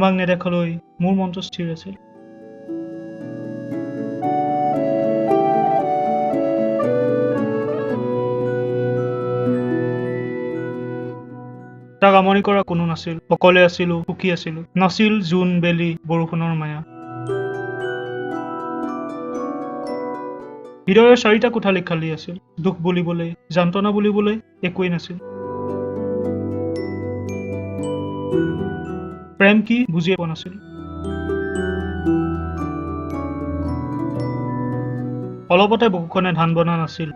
তোমাক নেদেখালৈ মোৰ মনটো স্থিৰ আছিল। তাক আমনি কৰা কোনো নাছিল। অকলে আছিলো, সুখী আছিলো। নাছিল জোন, বেলি, বৰষুণৰ মায়া। হৃদয়ৰ 4টা কোঠালি খালী আছিল। দুখ বুলিবলৈ, যন্ত্ৰণা বুলিবলৈ একোৱেই নাছিল। প্ৰেম কি বুজিয়ে পোৱা নাছিল। অলপতে বুকুখনে ধান বনা নাছিল।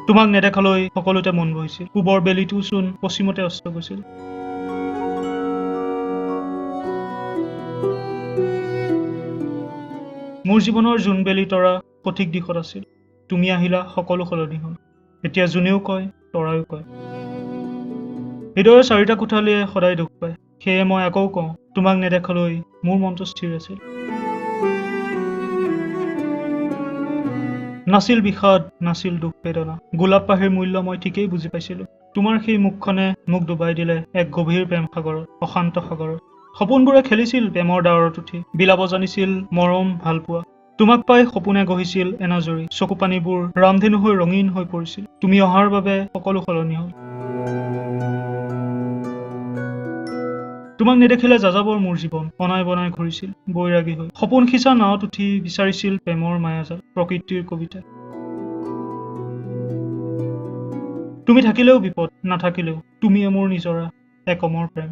তোমাক নেদেখালৈ সকলোতে মন বহিছিল। পূবৰ বেলিটো চোন পশ্চিমতে অস্ত গৈছিল। মোৰ জীৱনৰ জোনবেলি তৰা সঠিক দিশত আছিল। তুমি আহিলা, সকলো সলনি হ'ল। এতিয়া জোনেও কয়, তৰায়ো কয়। হৃদয়ৰ 4টা কোঠালিয়ে সদায় দুখ পায়। সেয়ে মই আকৌ কওঁ, তোমাক নেদেখালৈ মোৰ মনটো স্থিৰ আছিল। নাছিল বিষাদ, নাছিল দুখ বেদনা। গোলাপ পাহিৰ মূল্য মই ঠিকেই বুজি পাইছিলো। তোমাৰ সেই মুখখনে মোক ডুবাই দিলে এক গভীৰ প্ৰেম সাগৰত, অশান্ত সাগৰত। সপোনবোৰে খেলিছিল প্ৰেমৰ ডাৱৰত উঠি, বিলাব জানিছিল মৰম ভালপোৱা। তোমাক পাই সপোনে গঢ়িছিল এনাজৰী, চকু পানীবোৰ ৰামধেনু হৈ ৰঙীন হৈ পৰিছিল। তুমি অহাৰ বাবে সকলো সলনি হ'ল। তোমাক নেদেখিলে যাযাবৰ মোৰ জীৱন, অনাই বনাই ঘূৰিছিল বৈৰাগী হৈ। সপোন সিঁচা নাৱত উঠি বিচাৰিছিল প্ৰেমৰ মায়াজাল, প্ৰকৃতিৰ কবিতা। তুমি থাকিলেও বিপদ, নাথাকিলেও তুমিয়ে মোৰ নিজৰা, এক অমৰ প্ৰেম।